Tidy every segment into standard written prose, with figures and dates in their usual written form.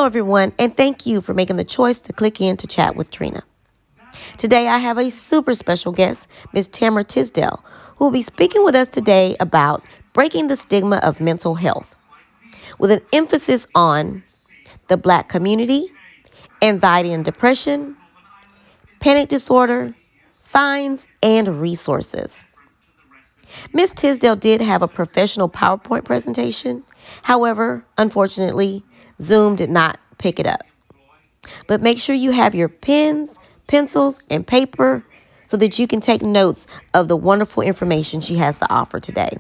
everyone, and thank you for making the choice to click in to chat with Trina. Today, I have a super special guest, Ms. Tamara Tisdel, who will be speaking with us today about breaking the stigma of mental health, with an emphasis on the Black community, anxiety and depression, panic disorder, signs, and resources. Ms. Tisdale did have a professional PowerPoint presentation. However, unfortunately, Zoom did not pick it up. But make sure you have your pens, pencils, and paper so that you can take notes of the wonderful information she has to offer today.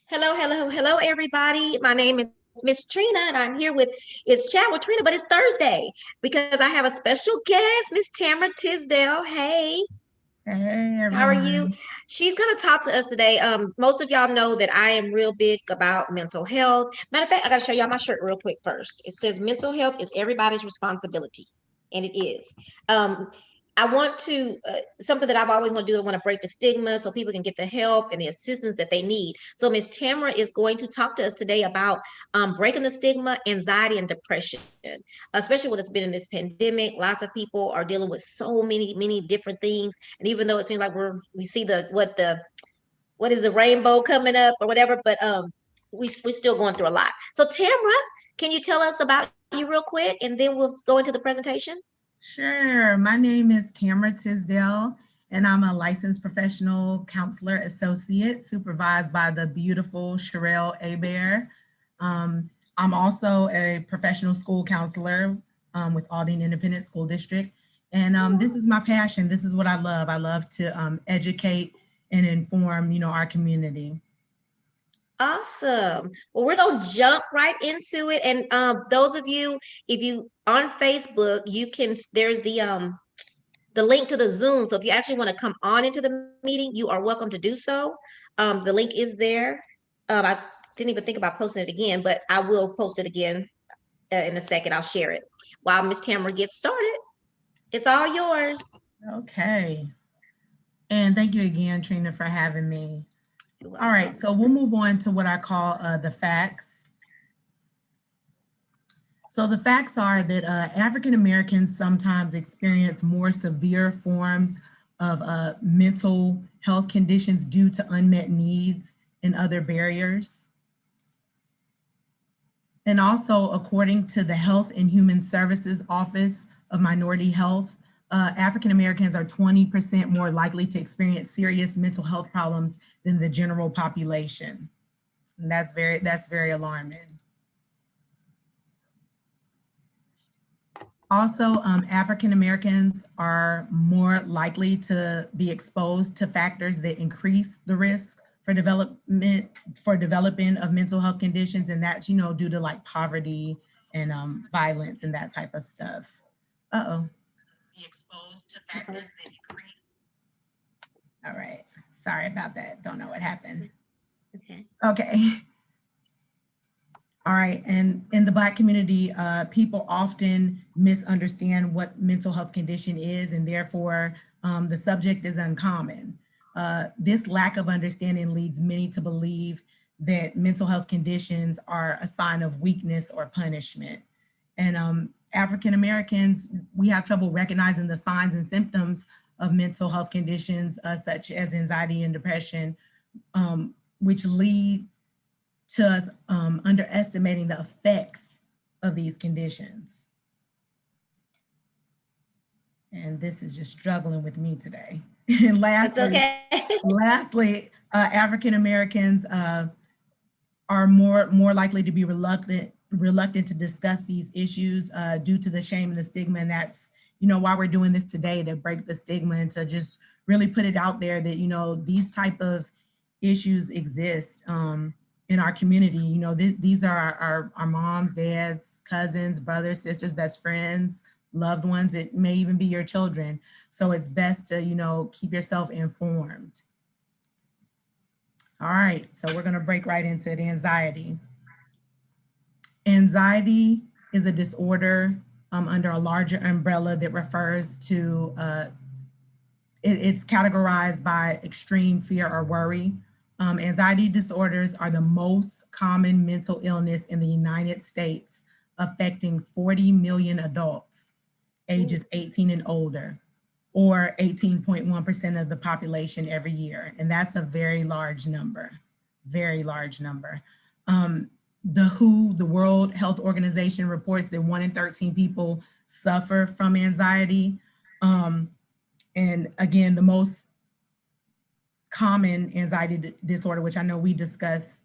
Hello, everybody. My name is Miss Trina, and I'm here with It's Chat with Trina, but it's Thursday because I have a special guest, Miss Tamara Tisdale. Hey. Hey, How are you? everyone. She's going to talk to us today. Most of y'all know that I am real big about mental health. Matter of fact, I got to show y'all my shirt real quick first. It says mental health is everybody's responsibility, and it is. I want to something that I've always want to do. I want to break the stigma so people can get the help and the assistance that they need. So Miss Tamara is going to talk to us today about breaking the stigma, anxiety, and depression, especially when it's been in this pandemic. Lots of people are dealing with so many different things, and even though it seems like we see what is the rainbow coming up or whatever, but we're still going through a lot. So Tamara, can you tell us about you real quick, and then we'll go into the presentation? Sure. My name is Tamara Tisdel, and I'm a licensed professional counselor associate supervised by the beautiful Sherelle Abear. I'm also a professional school counselor with Aldine Independent School District. And this is my passion. This is what I love. I love to educate and inform, our community. Awesome. Well, we're gonna jump right into it. And those of you, if you on Facebook, you can there's the link to the Zoom. So if you actually want to come on into the meeting, you are welcome to do so. The link is there. I didn't even think about posting it again, but I will post it again in a second. I'll share it while Miss Tamara gets started. It's all yours. Okay. And thank you again, Trina, for having me. You're All welcome. right, so we'll move on to what I call the facts. So the facts are that African Americans sometimes experience more severe forms of mental health conditions due to unmet needs and other barriers. And also, according to the Health and Human Services Office of Minority Health, African Americans are 20% more likely to experience serious mental health problems than the general population. And that's very alarming. Also, African Americans are more likely to be exposed to factors that increase the risk for developing of mental health conditions, and that's due to like poverty and violence and that type of stuff. Uh-oh. Be exposed to factors that increase. All right. Sorry about that. Don't know what happened. Okay. All right, and in the Black community, people often misunderstand what mental health condition is, and therefore the subject is uncommon. This lack of understanding leads many to believe that mental health conditions are a sign of weakness or punishment. And African Americans, we have trouble recognizing the signs and symptoms of mental health conditions such as anxiety and depression, which lead to us underestimating the effects of these conditions. And this is just struggling with me today. And lastly, African Americans are more likely to be reluctant to discuss these issues due to the shame and the stigma. And that's why we're doing this today, to break the stigma and to just really put it out there that these type of issues exist. In our community, these are our moms, dads, cousins, brothers, sisters, best friends, loved ones. It may even be your children. So it's best to, keep yourself informed. All right, so we're gonna break right into it. Anxiety. Anxiety is a disorder under a larger umbrella that refers to, it's categorized by extreme fear or worry. Anxiety disorders are the most common mental illness in the United States, affecting 40 million adults ages 18 and older, or 18.1% of the population every year. And that's a very large number, very large number. The WHO, the World Health Organization, reports that 1 in 13 people suffer from anxiety. And again, the most common anxiety disorder, which I know we discussed,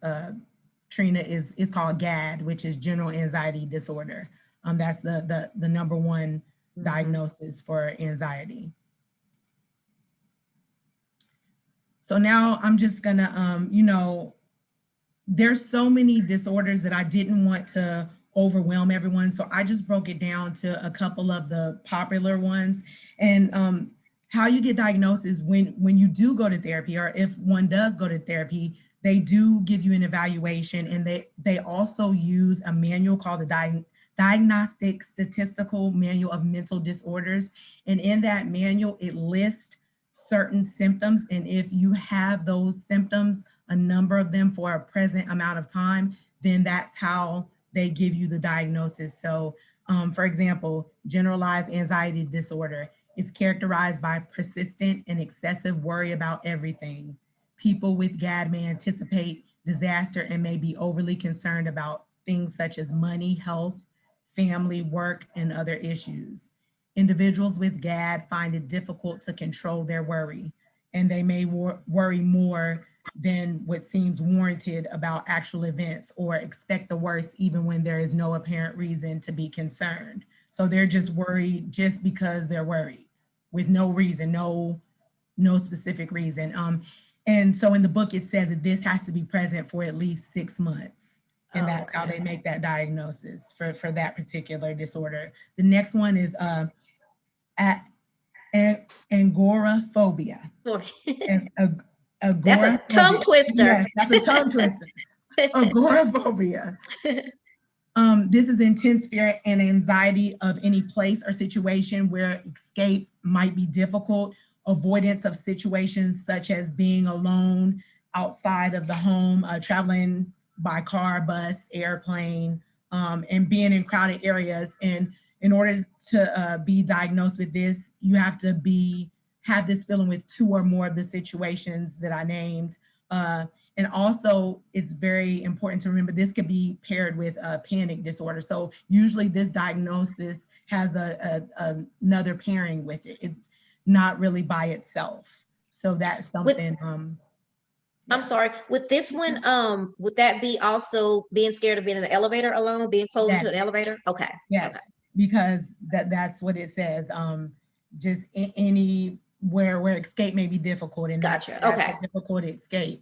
Trina, is called GAD, which is general anxiety disorder. That's the number one diagnosis for anxiety. So now I'm just gonna, there's so many disorders that I didn't want to overwhelm everyone. So I just broke it down to a couple of the popular ones. And how you get diagnosed is when you do go to therapy, or if one does go to therapy, they do give you an evaluation, and they also use a manual called the Diagnostic Statistical Manual of Mental Disorders. And in that manual, it lists certain symptoms. And if you have those symptoms, a number of them for a present amount of time, then that's how they give you the diagnosis. So for example, generalized anxiety disorder is characterized by persistent and excessive worry about everything. People with GAD may anticipate disaster and may be overly concerned about things such as money, health, family, work, and other issues. Individuals with GAD find it difficult to control their worry, and they may worry more than what seems warranted about actual events, or expect the worst even when there is no apparent reason to be concerned. So they're just worried just because they're worried with no reason, no specific reason. And so in the book, it says that this has to be present for at least 6 months. And that's how they make that diagnosis for that particular disorder. The next one is agoraphobia. That's a tongue twister. Yes, that's a tongue twister. Agoraphobia. This is intense fear and anxiety of any place or situation where escape might be difficult, avoidance of situations such as being alone outside of the home, traveling by car, bus, airplane, and being in crowded areas. And in order to be diagnosed with this, you have to have this feeling with 2 or more of the situations that I named. And also, it's very important to remember this could be paired with a panic disorder. So usually this diagnosis has another pairing with it. It's not really by itself. So that's something. I'm sorry, with this one, would that be also being scared of being in the elevator alone, being closed into an elevator? Okay. Yes, okay. Because that's what it says. Just any where escape may be difficult, and gotcha. That's okay. difficult to escape,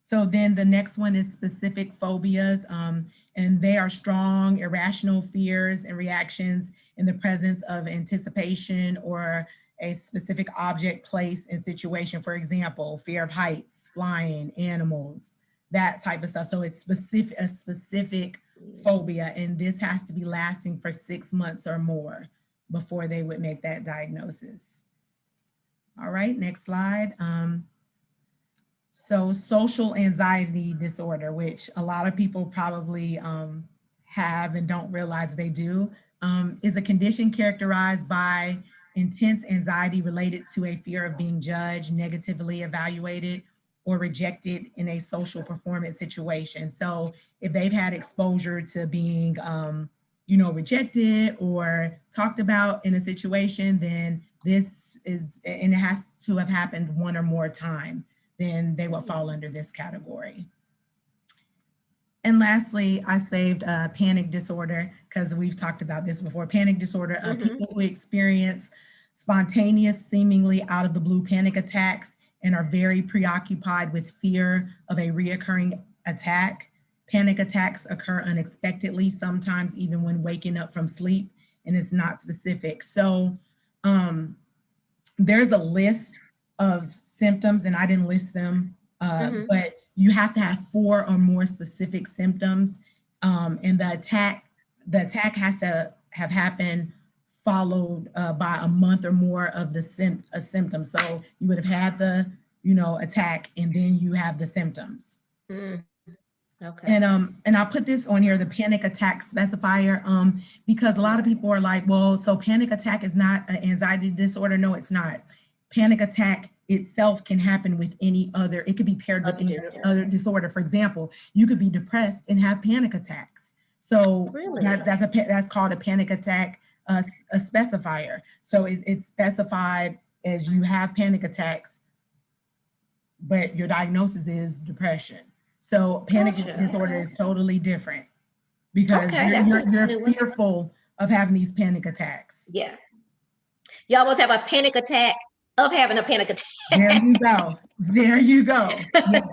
So then the next one is specific phobias, and they are strong, irrational fears and reactions in the presence of anticipation or a specific object, place, and situation. For example, fear of heights, flying, animals, that type of stuff. So it's a specific phobia, and this has to be lasting for 6 months or more before they would make that diagnosis. All right, next slide. So social anxiety disorder, which a lot of people probably have and don't realize they do, is a condition characterized by intense anxiety related to a fear of being judged, negatively evaluated, or rejected in a social performance situation. So if they've had exposure to being, rejected or talked about in a situation, then this is, and it has to have happened 1 or more times, then they will fall under this category. And lastly, I saved panic disorder because we've talked about this before. Panic disorder, people who experience spontaneous, seemingly out of the blue panic attacks and are very preoccupied with fear of a reoccurring attack. Panic attacks occur unexpectedly, sometimes even when waking up from sleep, and it's not specific. So there's a list of symptoms, and I didn't list them, but you have to have 4 or more specific symptoms, and the attack has to have happened followed by a month or more of the symptoms. So you would have had the attack, and then you have the symptoms. Okay. And I put this on here, the panic attack specifier, because a lot of people are like, well, so panic attack is not an anxiety disorder. No, it's not. Panic attack itself can happen with any other, it could be paired with any other disorder. For example, you could be depressed and have panic attacks. So Really? that's called a panic attack, a specifier. So it's specified as you have panic attacks, but your diagnosis is depression. So panic disorder is totally different because you're fearful of having these panic attacks. Yeah. You almost have a panic attack of having a panic attack. There you go. There you go. Yes.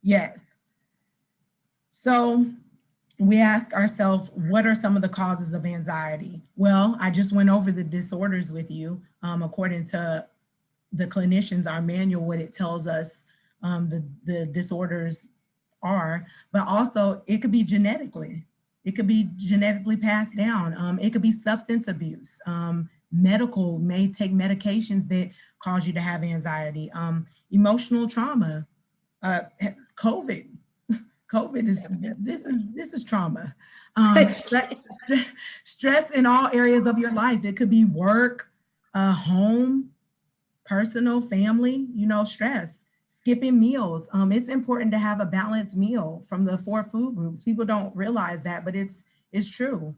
Yes. So we ask ourselves, what are some of the causes of anxiety? Well, I just went over the disorders with you. According to the clinicians, our manual, what it tells us the disorders are, but also it could be genetically. It could be genetically passed down. It could be substance abuse. Medical may take medications that cause you to have anxiety. Emotional trauma, COVID. COVID is this is trauma. Stress in all areas of your life. It could be work, home, personal, family. Stress. Skipping meals. It's important to have a balanced meal from the 4 food groups. People don't realize that, but it's true.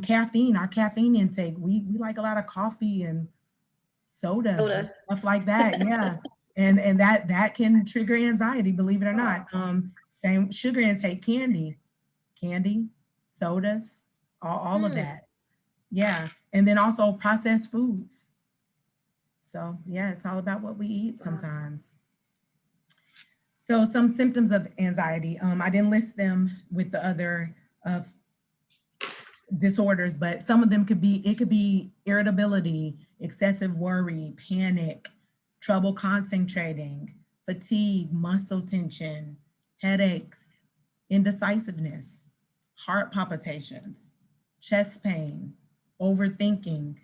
Caffeine, our caffeine intake. We like a lot of coffee and soda. Stuff like that. Yeah. And that can trigger anxiety, believe it or not. Same sugar intake, candy, sodas, all of that. Yeah. And then also processed foods. So yeah, it's all about what we eat sometimes. So some symptoms of anxiety, I didn't list them with the other disorders, but some of them could be irritability, excessive worry, panic, trouble concentrating, fatigue, muscle tension, headaches, indecisiveness, heart palpitations, chest pain, overthinking,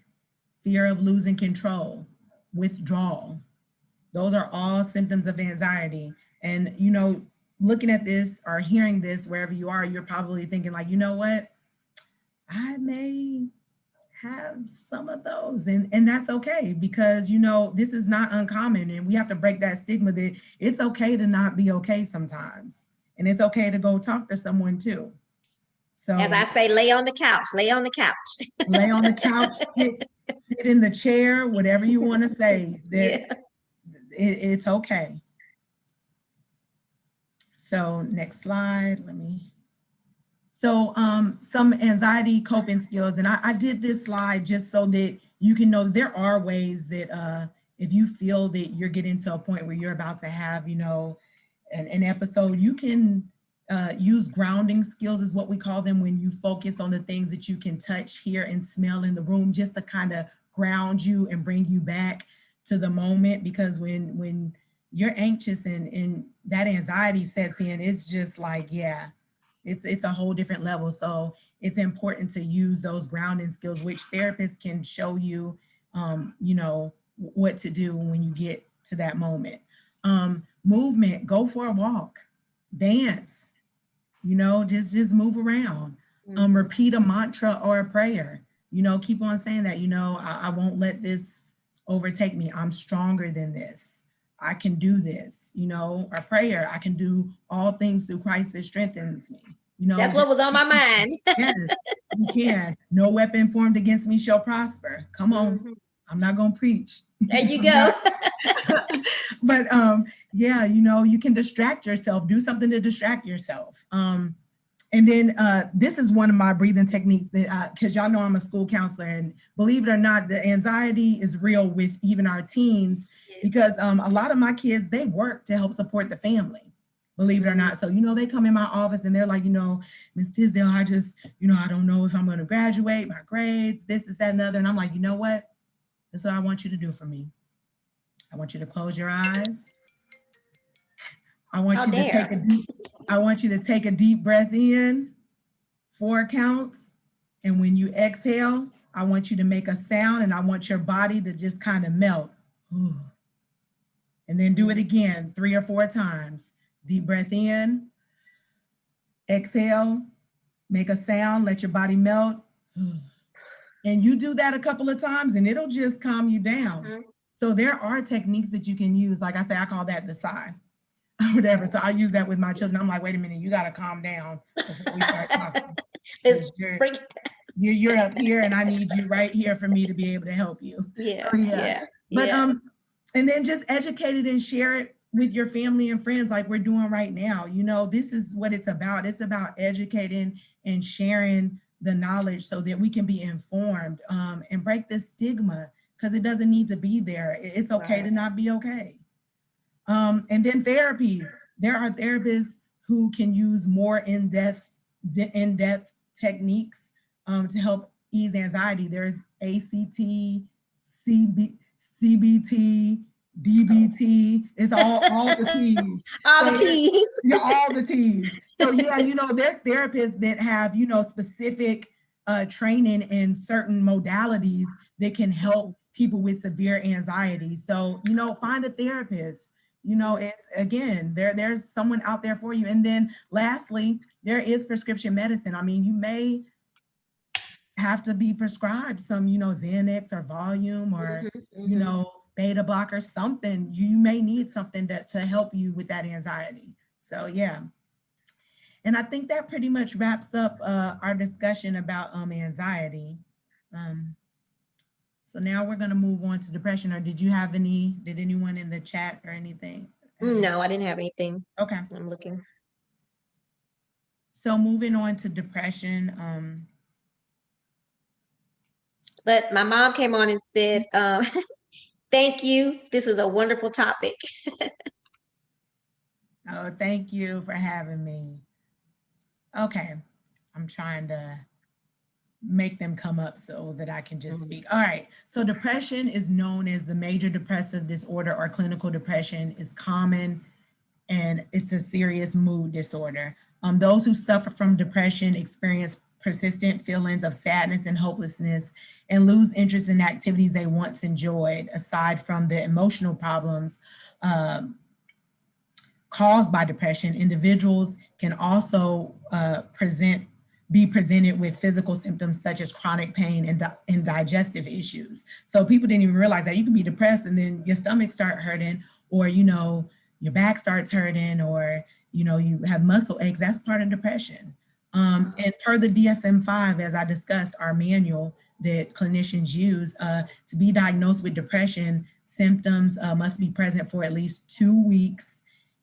fear of losing control, withdrawal. Those are all symptoms of anxiety. And, looking at this or hearing this, wherever you are, you're probably thinking like, you know what? I may have some of those. And that's okay because, this is not uncommon. And we have to break that stigma that it's okay to not be okay sometimes. And it's okay to go talk to someone too. So as I say, lay on the couch, lay on the couch, sit in the chair, whatever you want to say. It's okay. So next slide, So some anxiety coping skills, and I did this slide just so that you can know there are ways that if you feel that you're getting to a point where you're about to have, an episode, you can use grounding skills is what we call them, when you focus on the things that you can touch, hear, and smell in the room, just to kind of ground you and bring you back to the moment. Because when you're anxious and that anxiety sets in, it's just like, yeah, it's a whole different level. So it's important to use those grounding skills, which therapists can show you, what to do when you get to that moment. Movement, go for a walk, dance, just move around. Repeat a mantra or a prayer, keep on saying that, I won't let this overtake me. I'm stronger than this. I can do this, a prayer. I can do all things through Christ that strengthens me. That's what was on my mind. Yes, you can. No weapon formed against me shall prosper. Come on. I'm not going to preach. There you go. But yeah, you can distract yourself. Do something to distract yourself. And then this is one of my breathing techniques that, because y'all know I'm a school counselor, and believe it or not, the anxiety is real with even our teens, because a lot of my kids, they work to help support the family, believe it or not. So, they come in my office and they're like, Ms. Tisdel, I just, I don't know if I'm going to graduate, my grades, this, that, and other. And I'm like, you know what? That's what I want you to do for me. I want you to close your eyes. I want you to take a deep breath in, 4 counts. And when you exhale, I want you to make a sound, and I want your body to just kind of melt. And then do it again 3 or 4 times. Deep breath in, exhale, make a sound, let your body melt. And you do that a couple of times and it'll just calm you down. Mm-hmm. So there are techniques that you can use. Like I say, I call that the sigh or whatever. So I use that with my children. I'm like, wait a minute, you got to calm down before we start talking. You're up here and I need you right here for me to be able to help you. Yeah. So, yeah. But and then just educate it and share it with your family and friends like we're doing right now. You know, this is what it's about. It's about educating and sharing the knowledge so that we can be informed and break the stigma, because it doesn't need to be there. It's okay to not be okay. And then therapy. There are therapists who can use more in-depth techniques to help ease anxiety. There's ACT, CBT, DBT. It's all the T's. All the T's. Yeah, all the T's. So yeah, you know, there's therapists that have, you know, specific training in certain modalities that can help people with severe anxiety. So, you know, find a therapist. You know, it's again, there's someone out there for you. And then lastly, there is prescription medicine. I mean, you may have to be prescribed some, you know, Xanax or Valium or, you know, beta blocker, something. You may need something to help you with that anxiety. So yeah. And I think that pretty much wraps up our discussion about anxiety. So now we're going to move on to depression. Or did anyone in the chat or anything? No, I didn't have anything. Okay. I'm looking. So moving on to depression. But my mom came on and said, thank you. This is a wonderful topic. Oh, thank you for having me. Okay. I'm trying to make them come up so that I can just speak. All right. So depression is known as the major depressive disorder, or clinical depression is common, and it's a serious mood disorder. Those who suffer from depression experience persistent feelings of sadness and hopelessness and lose interest in activities they once enjoyed. Aside from the emotional problems caused by depression, individuals can also be presented with physical symptoms such as chronic pain and digestive issues. So people didn't even realize that you can be depressed and then your stomach start hurting, or, you know, your back starts hurting, or, you know, you have muscle aches. That's part of depression. And per the DSM-5, as I discussed, our manual that clinicians use, to be diagnosed with depression, symptoms must be present for at least 2 weeks,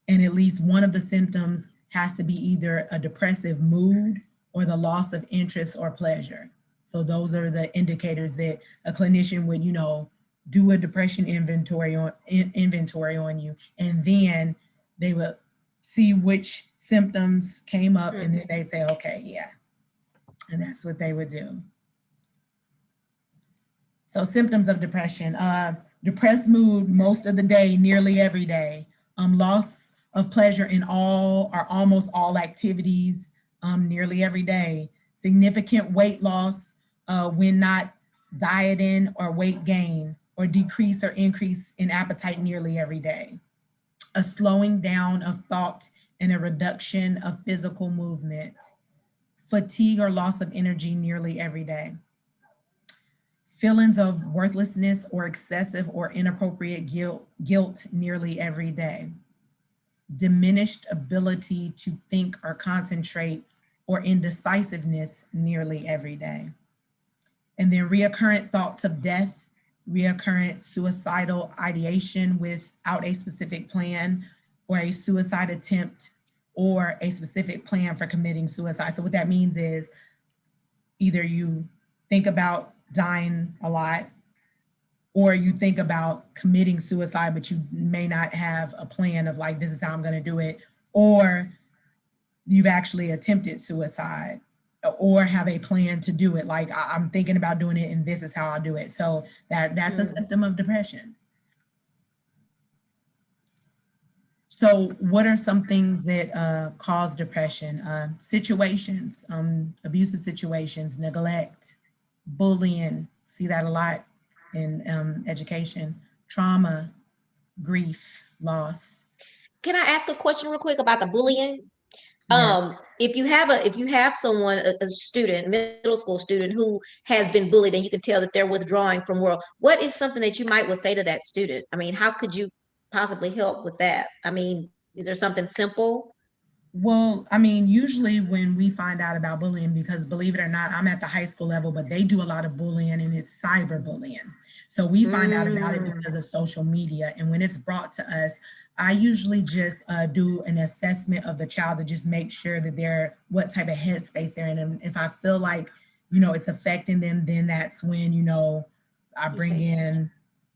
and at least one of the symptoms has to be either a depressive mood or the loss of interest or pleasure. So those are the indicators that a clinician would, you know, do a depression inventory on you, and then they would see which symptoms came up, and then they'd say, okay, yeah, and that's what they would do. So symptoms of depression: depressed mood most of the day, nearly every day, loss of pleasure in all or almost all activities, nearly every day, significant weight loss when not dieting, or weight gain, or decrease or increase in appetite nearly every day, a slowing down of thought and a reduction of physical movement, fatigue or loss of energy nearly every day, feelings of worthlessness or excessive or inappropriate guilt nearly every day, diminished ability to think or concentrate, or indecisiveness nearly every day. And then reoccurrent thoughts of death, reoccurrent suicidal ideation without a specific plan, or a suicide attempt, or a specific plan for committing suicide. So what that means is either you think about dying a lot, or you think about committing suicide, but you may not have a plan of like, this is how I'm going to do it, or you've actually attempted suicide, or have a plan to do it. Like, I'm thinking about doing it and this is how I'll do it. So that's a symptom of depression. So what are some things that cause depression? Situations, abusive situations, neglect, bullying, see that a lot in education, trauma, grief, loss. Can I ask a question real quick about the bullying? Yes. If you have someone, a student, middle school student who has been bullied and you can tell that they're withdrawing from world, what is something that you might would say to that student? I mean, how could you possibly help with that? I mean, is there something simple? Well, I mean, usually when we find out about bullying, because believe it or not, I'm at the high school level, but they do a lot of bullying and it's cyberbullying. So we find out about it Mm, because of social media. And when it's brought to us, I usually just do an assessment of the child to just make sure that they're what type of headspace they're in. And if I feel like, it's affecting them, then that's when, I you bring take it. in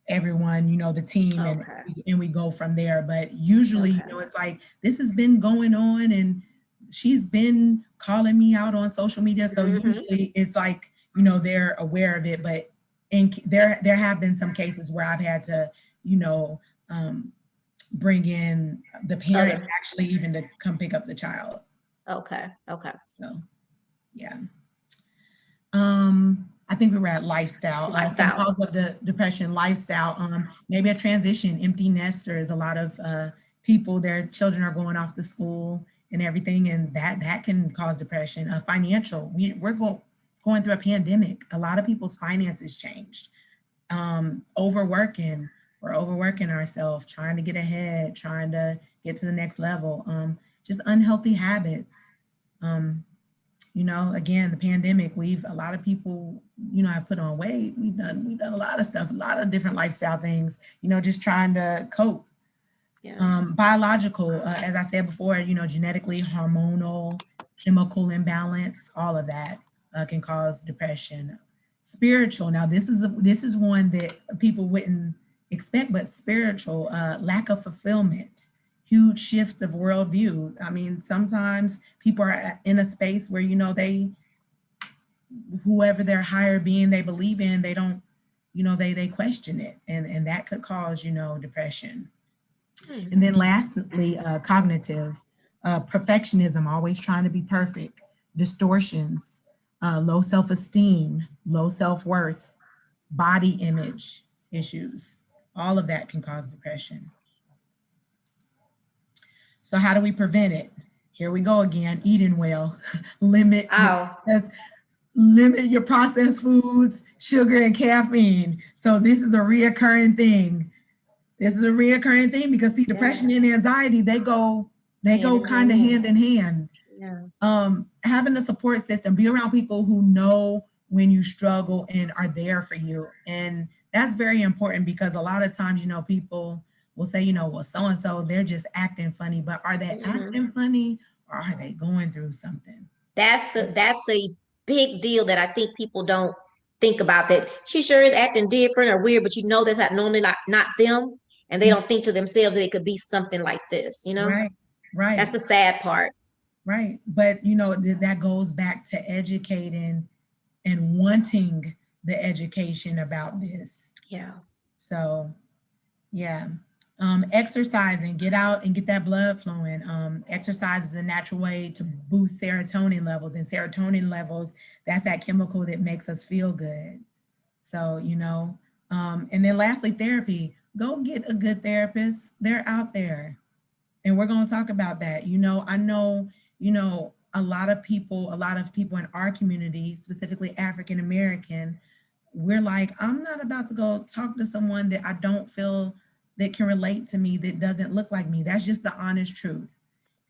everyone, the team, and Okay. we go from there. But usually, Okay. it's like this has been going on and she's been calling me out on social media. So Hmm. usually it's like, they're aware of it. But there have been some cases where I've had to, you know, um, bring in the parent Other. actually even to come pick up the child. Okay. Okay. So yeah. I think we were at lifestyle. Some Lifestyle. cause of the depression, lifestyle. Maybe a transition, empty nesters. A lot of people, their children are going off to school and everything, and that can cause depression. Financial. We're going through a pandemic. A lot of people's finances changed. Overworking. We're overworking ourselves, trying to get ahead, trying to get to the next level. Just unhealthy habits. Um, again, the pandemic, a lot of people, have put on weight. We've done a lot of stuff, a lot of different lifestyle things, just trying to cope. Yeah. Biological, as I said before, genetically, hormonal, chemical imbalance, all of that can cause depression. Spiritual. Now, this is one that people wouldn't expect, but spiritual, lack of fulfillment, huge shift of worldview. I mean, sometimes people are in a space where they, whoever their higher being they believe in, they don't, they question it, and that could cause depression. Hmm. And then lastly, cognitive, perfectionism, always trying to be perfect, distortions, low self-esteem, low self-worth, body image issues. All of that can cause depression. So how do we prevent it? Here we go again, eating well, limit your Oh. limit your processed foods, sugar, and caffeine. So this is a reoccurring thing. This is a reoccurring thing because see, depression Yeah. and anxiety, they go Hand in kind of hand. hand in hand. Yeah. Having a support system, be around people who know when you struggle and are there for you. And that's very important because a lot of times, people will say, well, so and so, they're just acting funny, but are they Hmm. acting funny or are they going through something? That's a big deal that I think people don't think about. That she sure is acting different or weird, but that's not normally not them, and they don't think to themselves that it could be something like this. Right, That's right, the sad part. right. But that goes back to educating and wanting the education about this. Yeah. So yeah. Exercising, get out and get that blood flowing. Exercise is a natural way to boost serotonin levels, and serotonin levels, that's that chemical that makes us feel good. So, and then lastly, therapy. Go get a good therapist. They're out there. And we're going to talk about that. I know, a lot of people in our community, specifically African American, we're like, I'm not about to go talk to someone that I don't feel that can relate to me, that doesn't look like me. That's just the honest truth.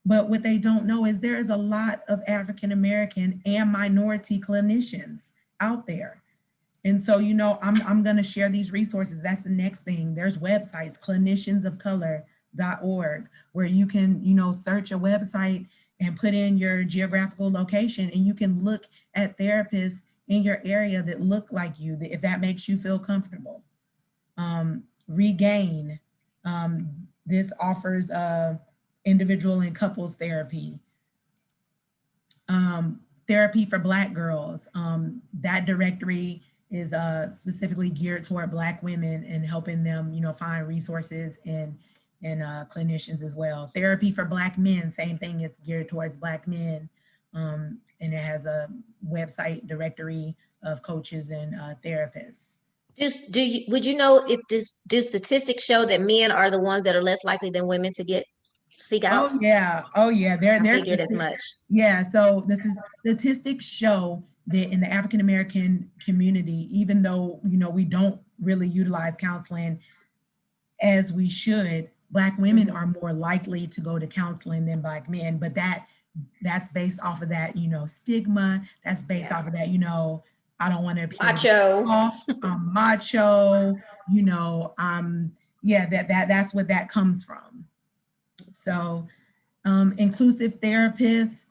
But what they don't know is there is a lot of African American and minority clinicians out there. And so, I'm going to share these resources. That's the next thing. There's websites, cliniciansofcolor.org, where you can, search a website and put in your geographical location, and you can look at therapists in your area that look like you, if that makes you feel comfortable. Regain. This offers individual and couples therapy. Therapy for Black girls. That directory is specifically geared toward Black women and helping them, find resources and clinicians as well. Therapy for Black men, same thing. It's geared towards Black men, and it has a website directory of coaches and therapists. Just do you would you know if this do statistics show that men are the ones that are less likely than women to get seek out? Oh yeah. Oh yeah. There, I there's figured as much. yeah. So this is statistics show that in the African American community, even though we don't really utilize counseling as we should, Black women Mhm. are more likely to go to counseling than Black men. But that's based off of that, stigma. That's based Yeah. off of that, I don't want to appear Macho. soft, I'm macho, yeah, that's what that comes from. So inclusive therapists,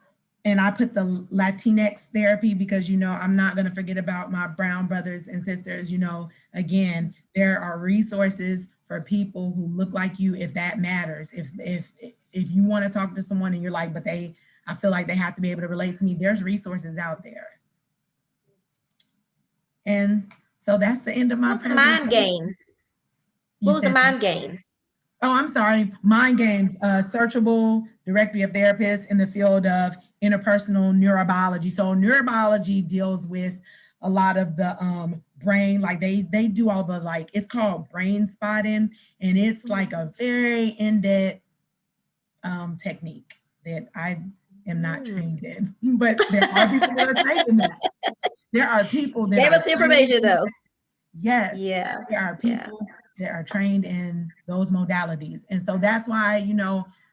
and I put the Latinx therapy because I'm not going to forget about my brown brothers and sisters. Again, there are resources for people who look like you if that matters. If you want to talk to someone and you're like, but I feel like they have to be able to relate to me, there's resources out there. And so that's the end of my What was the mind presentation. games? You What was the said, mind games? oh, I'm sorry. Mind Games, searchable directory of therapists in the field of interpersonal neurobiology. So neurobiology deals with a lot of the brain, like they do all the it's called brain spotting, and it's like a very in-depth technique that I am not trained in. But there are people that are trained in that. There are people You that gave are us the trained information in though. that. Yes, Yeah. there are Yeah. people that are trained in those modalities. And so that's why,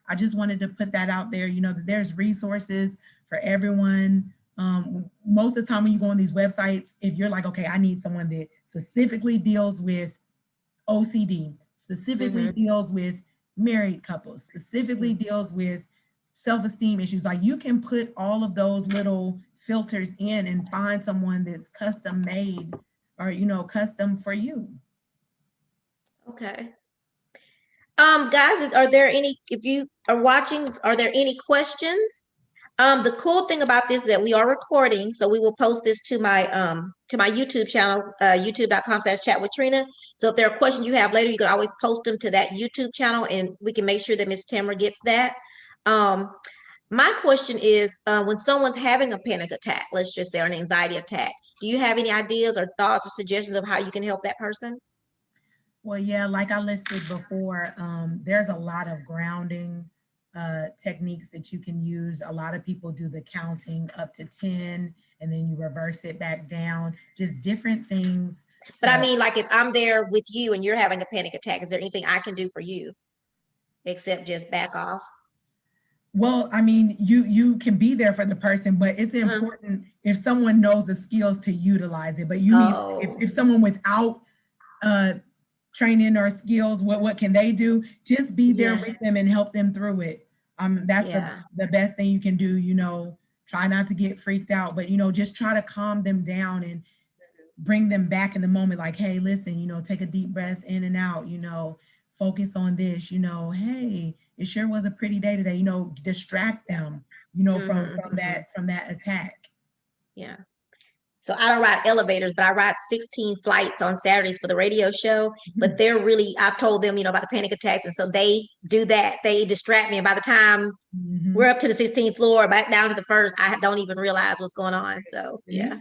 I just wanted to put that out there, that there's resources for everyone. Most of the time when you go on these websites, if you're like, okay, I need someone that specifically deals with OCD, specifically Mm-hmm. deals with married couples, specifically deals with self-esteem issues, like you can put all of those little filters in and find someone that's custom made or custom for you. Okay. Guys, are there any, if you are watching, are there any questions? The cool thing about this is that we are recording, so we will post this to my YouTube channel, youtube.com/chat with Trina. So if there are questions you have later, you can always post them to that YouTube channel and we can make sure that Miss Tamara gets that. Um, my question is, when someone's having a panic attack, let's just say, or an anxiety attack, do you have any ideas or thoughts or suggestions of how you can help that person? Well, yeah, like I listed before, there's a lot of grounding techniques that you can use. A lot of people do the counting up to 10 and then you reverse it back down, just different things But I to. mean, like if I'm there with you and you're having a panic attack, is there anything I can do for you except just back off? Well, I mean, you can be there for the person, but it's Uh-huh. important if someone knows the skills to utilize it. But you need, if, Oh, if someone without uh training or skills, what can they do? Just be there yeah, with them and help them through it. That's yeah. the best thing you can do. Try not to get freaked out, but just try to calm them down and bring them back in the moment. Like, hey, listen, take a deep breath in and out. Focus on this. Hey, it sure was a pretty day today. Distract them. From Mm-hmm, mm-hmm. that attack. Yeah. So I don't ride elevators, but I ride 16 flights on Saturdays for the radio show. But they're really, I've told them, about the panic attacks. And so they do that. They distract me. And by the time we're Mm-hmm. up to the 16th floor, back down to the first, I don't even realize what's going on. So, yeah. See?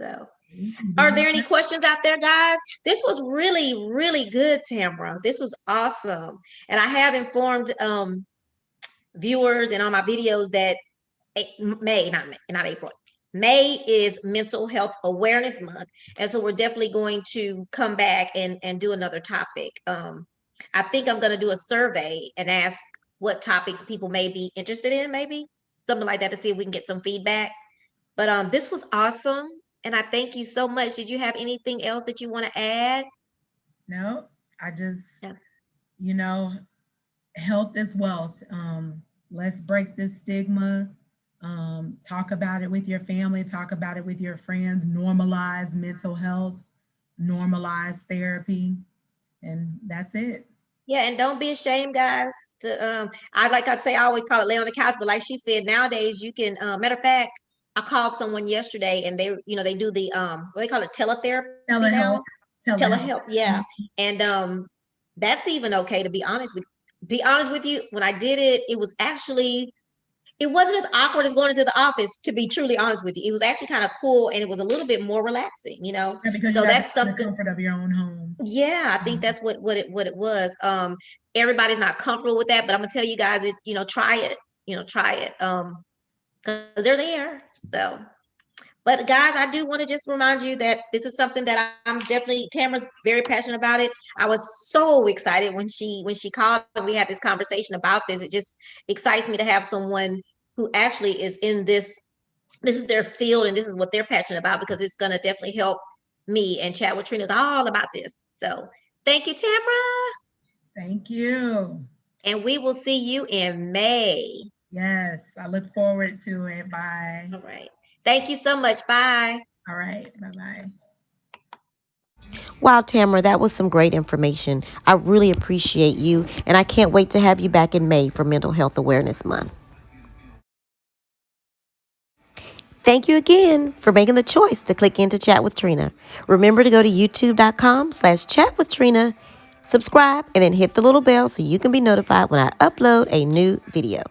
So. You're Are doing there any great. questions out there, guys? This was really, really good, Tamara. This was awesome. And I have informed viewers and on my videos that May, not April. May is Mental Health Awareness Month. And so we're definitely going to come back and do another topic. I think I'm going to do a survey and ask what topics people may be interested in, maybe something like that, to see if we can get some feedback. But this was awesome, and I thank you so much. Did you have anything else that you want to add? No, I just, Yeah. you know, health is wealth. Let's break this stigma. Talk about it with your family, talk about it with your friends, normalize mental health, normalize therapy, and that's it. Yeah, and don't be ashamed, guys. To I'd say I always call it lay on the couch, but like she said, nowadays you can. Matter of fact, I called someone yesterday, and they do the what they call it, teletherapy now. Telehealth, telehealth. Telehealth, yeah, and that's even okay, to be honest with you. When I did it, it was actually it wasn't as awkward as going into the office, to be truly honest with you. It was actually kind of cool, and it was a little bit more relaxing, you know. Yeah, because you So got that's the something. comfort of your own home. Yeah, I think that's what it was. Everybody's not comfortable with that, but I'm gonna tell you guys, try it. Try it. 'Cause they're there. So, but guys, I do want to just remind you that this is something that I'm definitely, Tamara's very passionate about it. I was so excited when she called and we had this conversation about this. It just excites me to have someone who actually is in this is their field and this is what they're passionate about, because it's going to definitely help me, and Chat with Trina is all about this. So thank you, Tamara. Thank you. And we will see you in May. Yes, I look forward to it. Bye. All right. Thank you so much. Bye. All right. Bye-bye. Wow, Tamara, that was some great information. I really appreciate you, and I can't wait to have you back in May for Mental Health Awareness Month. Thank you again for making the choice to click into Chat with Trina. Remember to go to youtube.com/chatwithtrina, subscribe, and then hit the little bell so you can be notified when I upload a new video.